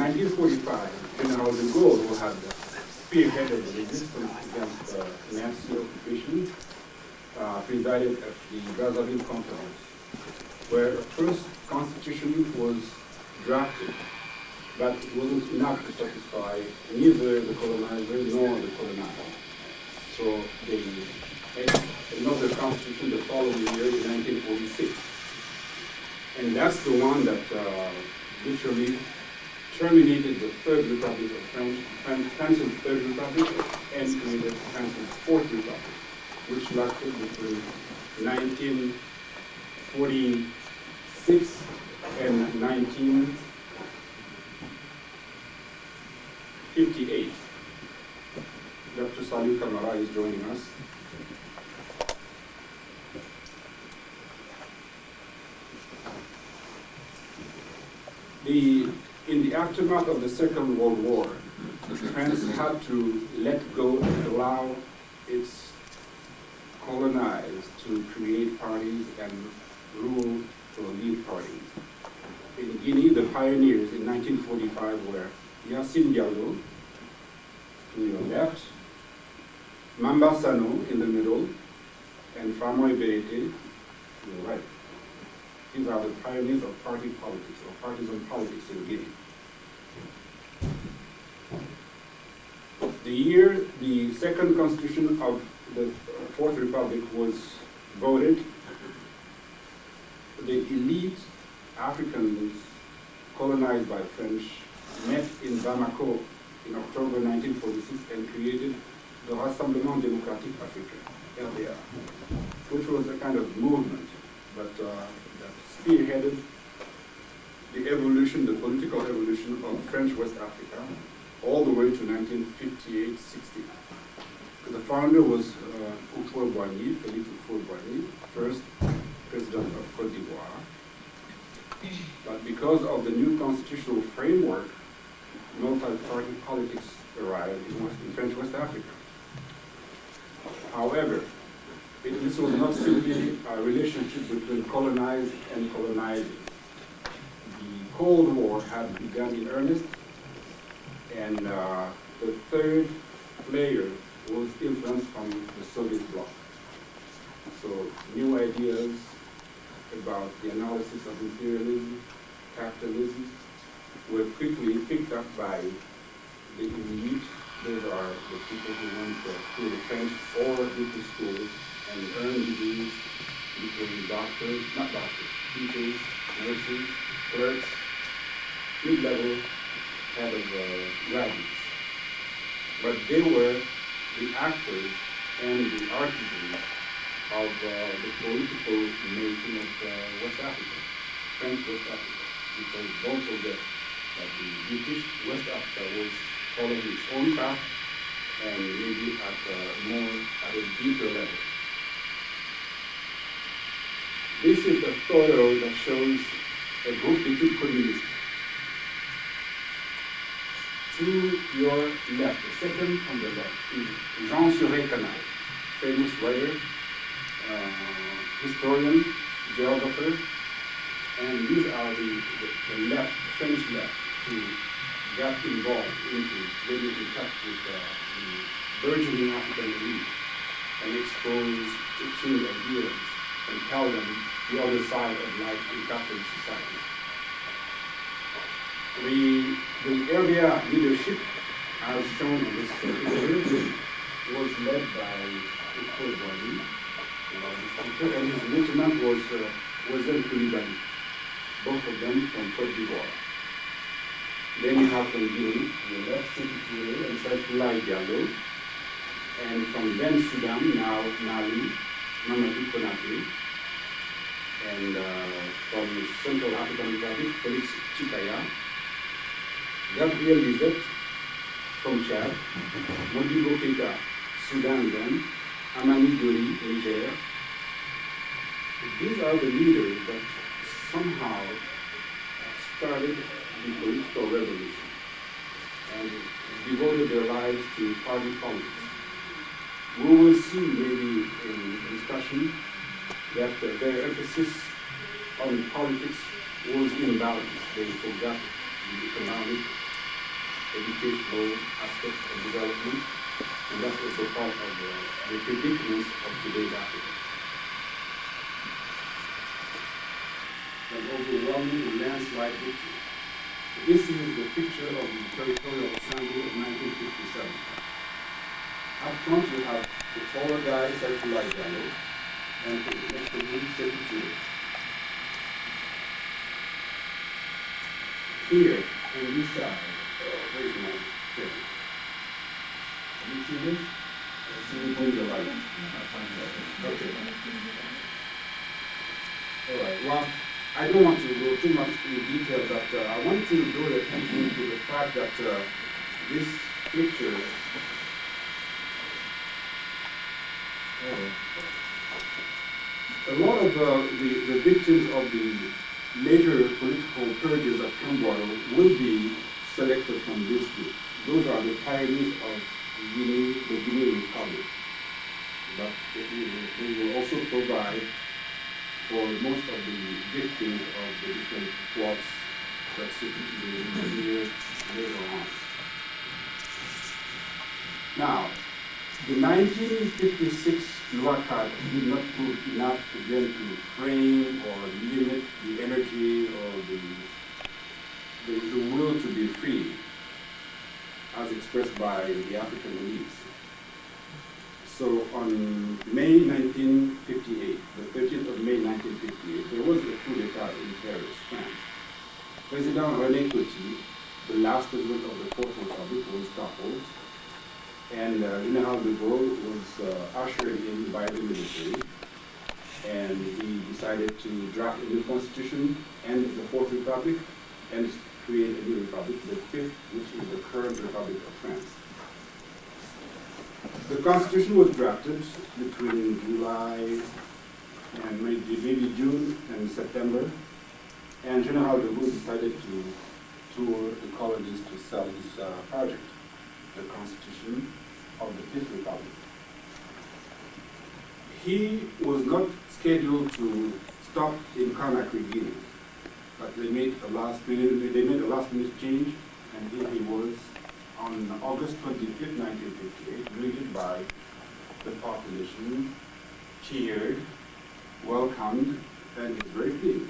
1945, General de Gaulle, who had spearheaded the resistance against Nazi occupation, presided at the Brazzaville Conference, where a first constitution was drafted, but it wasn't enough to satisfy neither the colonizer nor the colonized. So they made another constitution the following year in 1946. And that's the one that literally terminated the Third Republic of France's Third Republic and created France's Fourth Republic, which lasted between 1946 and 1958. Dr. Salou Camara is joining us. In the aftermath of the Second World War, France had to let go and allow its colonized to create parties and rule or lead parties. In Guinea, the pioneers in 1945 were Yacine Diallo, to your left, Mamba Sano in the middle, and Famoy Berete to your right. These are the pioneers of party politics, or partisan politics in Guinea. The year the second constitution of the Fourth Republic was voted, the elite Africans colonized by French met in Bamako in October 1946 and created the Rassemblement Démocratique Africain, RDA, which was a kind of movement, but that spearheaded the evolution, the political evolution of French West Africa, all the way to 1958-60. The founder was Houphouët-Boigny, Félix Houphouët-Boigny, first president of Côte d'Ivoire. But because of the new constitutional framework, multi-party politics arrived in French West Africa. However, this was not simply a relationship between colonized and colonizing. The Cold War had begun in earnest, and the third player was influenced from the Soviet bloc. So new ideas about the analysis of imperialism, capitalism, were quickly picked up by the elite. Those are the people who went through the French or British schools and earned degrees, became doctors, not doctors, teachers, nurses, clerks, mid-level kind of graduates. But they were the actors and the artisans of the political making of West Africa, French West Africa, because don't forget that the British West Africa was following its own path and maybe at a deeper level. This is a photo that shows a groupe d'études communistes. To your left, the second on the left, is Jean Suré-Canal, famous writer, historian, geographer, and these are the left, French left, who got involved into getting in touch with the burgeoning African elite and expose, exchange ideas, and tell them the other side of life in capitalist society. The area leadership, as shown in this picture, was led by Houphouët-Boigny, and his lieutenant was Ouazel Coulibaly, both of them from Côte d'Ivoire. Then you have from Guinea, the left, Sékou Touré and Saifullah Diallo, and from then Sudan, now Mali, Mamadou Konaté, and from Central African Republic, Félix Chikaya, Gabriel Lizette from Chad, Modibo Keita, Sudan then, Amani Dori, Niger. These are the leaders that somehow started the political revolution and devoted their lives to party politics. We will see maybe in discussion that their emphasis on politics was imbalanced. They forgot the economic educational aspects of development, and that's also part of the predicaments of today's Africa. An overwhelming landslide victory. This is the picture of the territorial assembly of 1957. Up front you have the taller guy, Saifullah Jallow, and to the next to him, Sekou Touré. Here, on this side, where is my pen? Can you see this? See it on the light. Okay. All right. Well, I don't want to go too much in detail, but I want to draw your attention to the fact that this picture a lot of the victims of the major political purges at Kambwaro will be selected from this group. Those are the pioneers of the Guinea Republic. But they will also provide for most of the victims of the different plots that Sekou here later on. Now, the 1956 Loi Card did not prove enough again to frame or limit the energy or the will to be free as expressed by the African elites. So on May 1958, the 13th of May 1958, there was a coup d'etat in Paris, France. President René Coty, the last president of the Fourth Republic, was toppled, and General de Gaulle was ushered in by the military, and he decided to draft a new constitution and the Fourth Republic, and create a new republic, the fifth, which is the current Republic of France. The constitution was drafted between July and maybe June and September, and General de Gaulle decided to tour the colonies to sell his project, the Constitution of the Fifth Republic. He was not scheduled to stop in Conakry, Guinea, but they made a last-minute change, and here he was on August 25th, 1958, greeted by the population, cheered, welcomed, and was very pleased.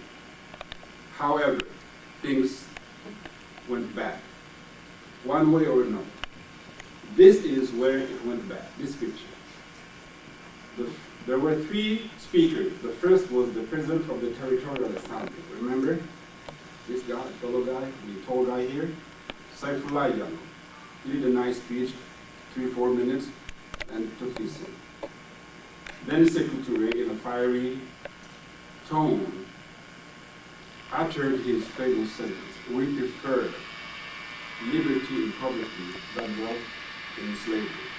However, things went bad, one way or another. This is where it went bad, this picture. There were three speakers. The first was the president of the Territorial Assembly. Remember? This guy, fellow guy, the tall guy here, Saifullah Jallow. He did a nice speech, 3-4 minutes, and took his seat. Then Sekou Touré, in a fiery tone, uttered his famous sentence, "We prefer liberty in poverty than wealth in slavery,"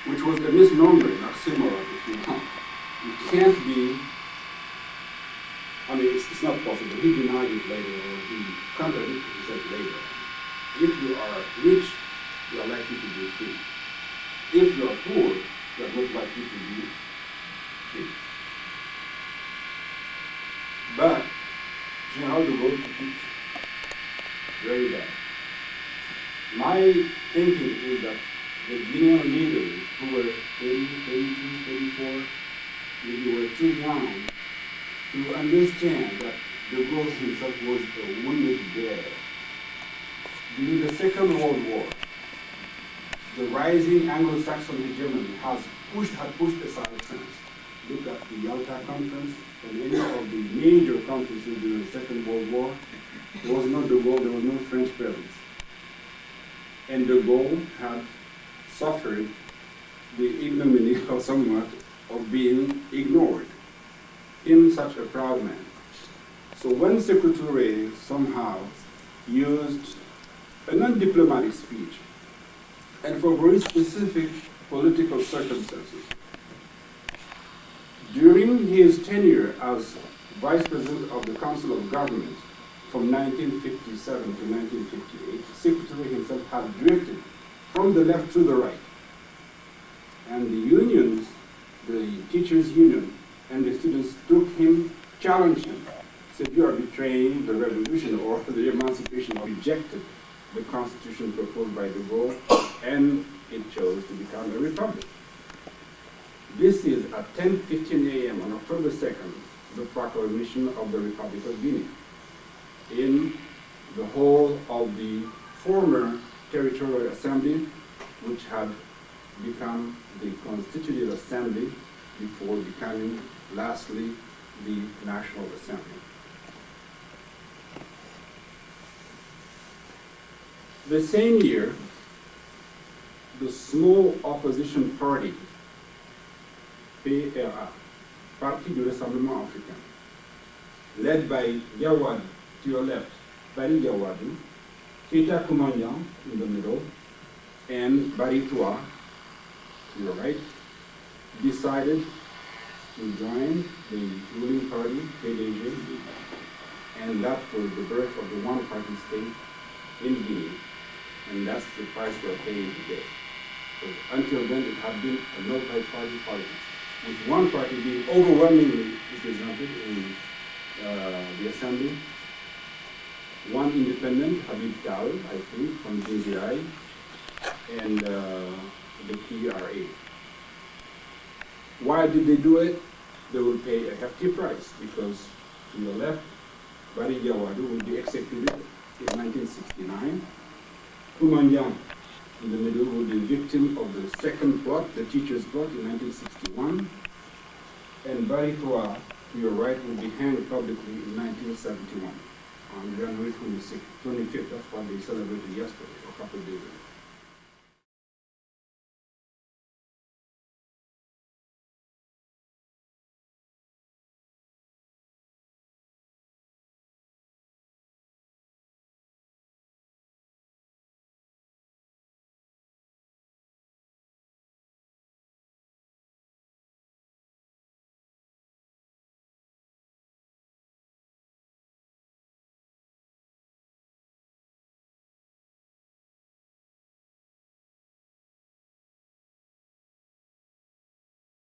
which was a misnomer, an oxymoron, if you want. You can't be, I mean, it's not possible. He denied it later, or he contradicted himself later. If you are rich, you are likely to be free. If you are poor, you are not likely to be free. But General de Gaulle took it very bad. My thinking is that the Guinean leaders who were 30, 32, 34, maybe were too young to understand that de Gaulle himself was a wounded bear. During the Second World War, the rising Anglo-Saxon hegemony had pushed aside France. Look at the Yalta Conference and any of the major conferences during the Second World War. There was no de Gaulle, there was no French presence. And de Gaulle had suffered the ignominy or somewhat of being ignored in such a proud man. So when Sekou Touré somehow used a non-diplomatic speech, and for very specific political circumstances, during his tenure as Vice President of the Council of Government from 1957 to 1958, Sekou Touré himself had drifted from the left to the right. And the unions, the teachers' union, and the students took him, challenged him, said, "You are betraying the revolution or the emancipation," or rejected the constitution proposed by de Gaulle, and it chose to become a republic. This is at 10:15 a.m. on October 2nd, the proclamation of the Republic of Guinea in the whole of the former Territorial Assembly, which had become the Constitutive Assembly before becoming, lastly, the National Assembly. The same year, the small opposition party, PRA, Parti du Rassemblement Africain, led by Gawad to your left, Bari Gawadu, Keita Kumanyan in the middle, and Bari Toa to your right, decided to join the ruling party, PDG, and that was the birth of the one-party state in Guinea, and that's the price we're paying today. Because until then, it had been a multi-party politics, with one party being overwhelmingly represented in the assembly, one independent, Habib Tal, I think, from GDI, and the PRA. Why did they do it? They will pay a hefty price, because to your left, Bari Gawadu will be executed in 1969. Kumanyan in the middle will be victim of the second plot, the teacher's plot, in 1961. And Bari Toa, to your right, will be hanged publicly in 1971 on January 25th. That's what they celebrated yesterday, or a couple of days ago.